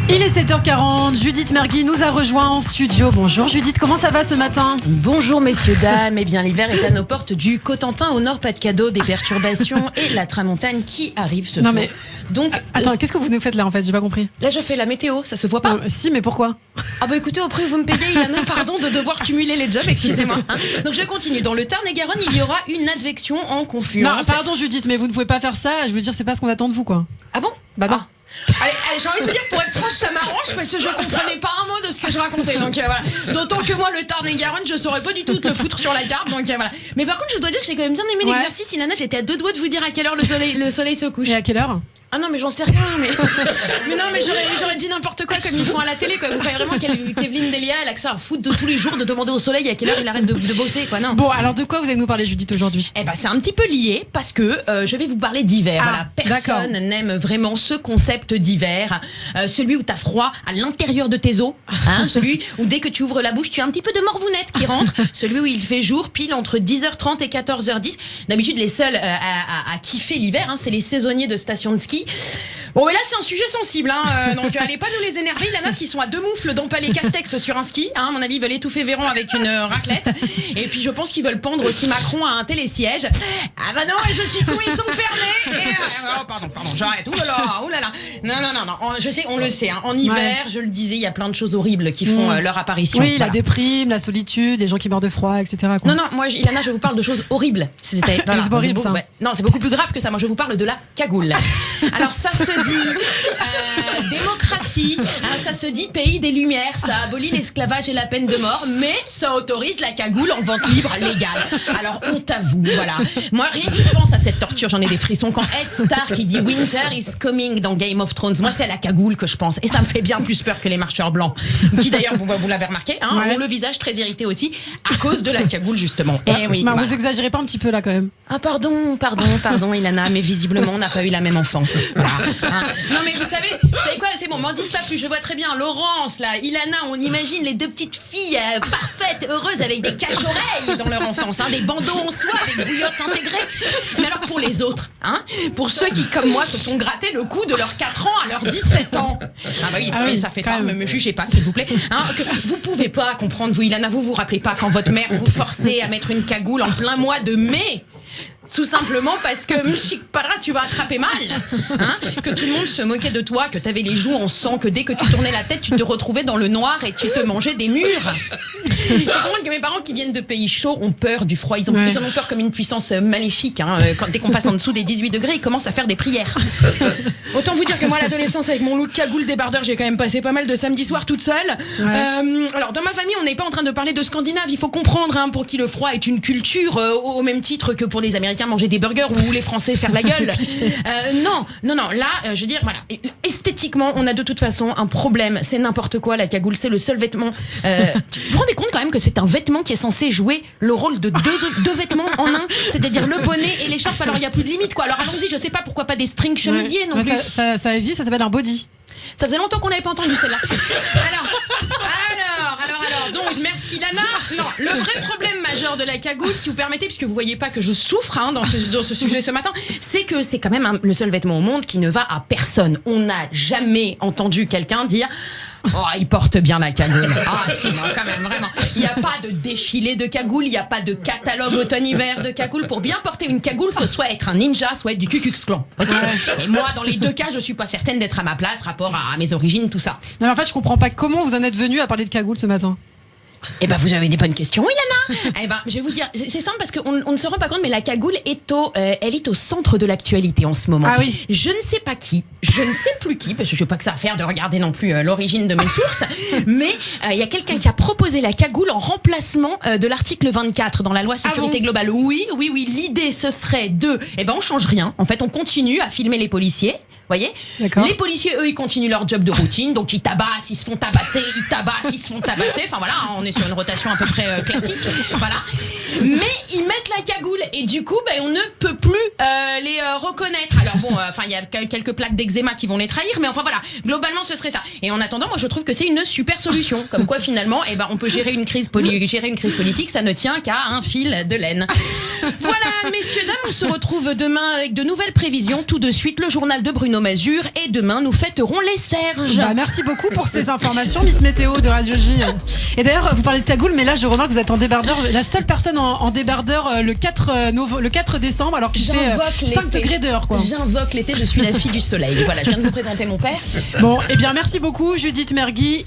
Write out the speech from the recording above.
Il est 7h40, Judith Mergui nous a rejoint en studio. Bonjour Judith, comment ça va ce matin ? Bonjour messieurs, dames. Eh bien, l'hiver est à nos portes du Cotentin au nord, pas de cadeau, des perturbations et la tramontane qui arrive ce soir. Mais... Donc, attends, qu'est-ce que vous nous faites là en fait ? J'ai pas compris. Là, je fais la météo, ça se voit pas ? Si, mais pourquoi ? Ah bah écoutez, au prix où vous me payez, Ilana, pardon de devoir cumuler les jobs, excusez-moi. Donc je continue. Dans le Tarn-et-Garonne, il y aura une advection en confluence. Non, pardon Judith, mais vous ne pouvez pas faire ça. Je veux dire, c'est pas ce qu'on attend de vous, quoi. Ah bon ? Bah non. Allez, j'ai envie de vous dire, pour être franche, ça m'arrange parce que je comprenais pas un mot de ce que je racontais. Donc voilà. D'autant que moi, le Tarn-et-Garonne, je saurais pas du tout te le foutre sur la carte. Donc voilà. Mais par contre, je dois dire que j'ai quand même bien aimé l'exercice. Ilana, j'étais à deux doigts de vous dire à quelle heure le soleil se couche. Et à quelle heure ? Ah non, mais j'en sais rien, mais non, mais j'aurais dit n'importe quoi comme ils font à la télé, quoi. Vous croyez vraiment qu'Evelyne Delia, elle a que ça à foutre de tous les jours de demander au soleil à quelle heure il arrête de bosser, quoi, non. Bon, alors de quoi vous allez nous parler, Judith, aujourd'hui ? Eh ben, c'est un petit peu lié parce que je vais vous parler d'hiver. Voilà, personne n'aime vraiment ce concept d'hiver, celui où t'as froid à l'intérieur de tes os, hein, celui où dès que tu ouvres la bouche, tu as un petit peu de morvounette qui rentre, celui où il fait jour pile entre 10h30 et 14h10. D'habitude, les seuls à kiffer l'hiver, hein, c'est les saisonniers de stations de ski. Bon, mais là, c'est un sujet sensible, hein, donc allez pas nous les énerver. Il y en a qui sont à deux moufles d'empaler Castex sur un ski, hein, à mon avis, ils veulent étouffer Véran avec une raclette. Et puis, je pense qu'ils veulent pendre aussi Macron à un télésiège. Ah bah non, je suis con, ils sont fermés. Et, oh, pardon, j'arrête. Ouh là là. Non. Je sais, on le sait, hein, en hiver, je le disais, il y a plein de choses horribles qui font leur apparition. Oui, voilà. La déprime, la solitude, les gens qui meurent de froid, etc. quoi. Non, moi, Ilana, je vous parle de choses horribles. C'est horrible, ça. Non, c'est beaucoup plus grave que ça. Moi, je vous parle de la cagoule. Alors, ça se dit démocratie, hein, ça se dit pays des Lumières, ça abolit l'esclavage et la peine de mort, mais ça autorise la cagoule en vente libre légale. Alors, honte à vous, voilà. Moi, rien que je pense à cette torture, j'en ai des frissons. Quand Ed Stark qui dit Winter is coming dans Game of Thrones, moi, c'est à la cagoule que je pense. Et ça me fait bien plus peur que les marcheurs blancs. Qui d'ailleurs, vous l'avez remarqué, hein, ont le visage très irrité aussi, à cause de la cagoule, justement. Et oui. Vous exagérez pas un petit peu là quand même. Ah, pardon, Ilana, mais visiblement, on n'a pas eu la même enfance. Voilà. Hein. Non, mais vous savez quoi, c'est bon, m'en dites pas plus, je vois très bien Laurence, là, Ilana, on imagine les deux petites filles parfaites, heureuses, avec des cache-oreilles dans leur enfance, hein, des bandeaux en soie avec bouillotte intégrée. Mais alors pour les autres, hein, pour ceux qui, comme moi, se sont grattés le coup de leurs 4 ans à leurs 17 ans. Ah bah oui, ça fait pas, me jugez pas, s'il vous plaît. Hein, que vous pouvez pas comprendre, vous, Ilana, vous rappelez pas quand votre mère vous forçait à mettre une cagoule en plein mois de mai. Tout simplement parce que Mchikpara, tu vas attraper mal, hein, que tout le monde se moquait de toi, que t'avais les joues en sang, que dès que tu tournais la tête, tu te retrouvais dans le noir et tu te mangeais des murs. Il faut comprendre que mes parents qui viennent de pays chauds ont peur du froid. Ils en ont peur comme une puissance maléfique. Hein. Dès qu'on passe en dessous des 18 degrés, ils commencent à faire des prières. Autant vous dire que moi, à l'adolescence, avec mon look cagoule débardeur, j'ai quand même passé pas mal de samedis soirs toute seule. Alors, dans ma famille, on n'est pas en train de parler de Scandinave. Il faut comprendre, hein, pour qui le froid est une culture, au même titre que pour les Américains manger des burgers ou les Français faire la gueule. Non. Là, je veux dire, voilà. Esthétiquement, on a de toute façon un problème. C'est n'importe quoi, la cagoule. C'est le seul vêtement. Vous vous rendez compte quand même que c'est un vêtement qui est censé jouer le rôle de deux vêtements en un, c'est-à-dire le bonnet et l'écharpe. Alors, il n'y a plus de limite, quoi. Alors, allons-y, je sais pas pourquoi pas des strings chemisiers non plus. Ça existe, ça s'appelle un body. Ça faisait longtemps qu'on n'avait pas entendu celle-là. Alors, donc, merci Lana. Non, le vrai problème majeur de la cagoule, si vous permettez, puisque vous voyez pas que je souffre, hein, dans ce sujet ce matin, c'est que c'est quand même le seul vêtement au monde qui ne va à personne. On n'a jamais entendu quelqu'un dire « Oh, il porte bien la cagoule. » Ah si, non, quand même, vraiment. Il n'y a pas de défilé de cagoule, il n'y a pas de catalogue automne-hiver de cagoule. Pour bien porter une cagoule, faut soit être un ninja, soit être du Ku Klux Klan. Okay. Et moi, dans les deux cas, je suis pas certaine d'être à ma place, rapport à mes origines, tout ça. Non, mais en fait, je comprends pas comment vous en êtes venu à parler de cagoule ce matin. Eh ben, vous avez des bonnes questions, Ilana. Eh ben, je vais vous dire, c'est simple parce qu'on ne se rend pas compte, mais la cagoule elle est au centre de l'actualité en ce moment. Ah oui. Je ne sais pas qui, je ne sais plus qui, parce que je n'ai pas que ça à faire de regarder non plus l'origine de mes sources, mais il y a quelqu'un qui a proposé la cagoule en remplacement de l'article 24 dans la loi sécurité globale. Oui, l'idée ce serait on change rien. En fait, on continue à filmer les policiers. Voyez, les policiers, eux, ils continuent leur job de routine, donc ils tabassent, ils se font tabasser, enfin voilà, on est sur une rotation à peu près classique, voilà. Mais ils mettent la cagoule et du coup, on ne peut plus les reconnaître. Alors bon, il y a quelques plaques d'eczéma qui vont les trahir, mais enfin voilà, globalement ce serait ça. Et en attendant, moi je trouve que c'est une super solution, comme quoi finalement, on peut gérer une crise politique, ça ne tient qu'à un fil de laine. Voilà, messieurs, dames, on se retrouve demain avec de nouvelles prévisions. Tout de suite, le journal de Bruno nos masures et demain nous fêterons les Serges. Bah, merci beaucoup pour ces informations, Miss Météo de Radio J. Et d'ailleurs, vous parlez de cagoule, mais là, je remarque que vous êtes en débardeur. La seule personne en débardeur le 4 décembre, alors qu'il fait 5 degrés dehors, quoi. J'invoque l'été, je suis la fille du soleil. Voilà, je viens de vous présenter mon père. Bon, eh bien, merci beaucoup, Judith Mergui.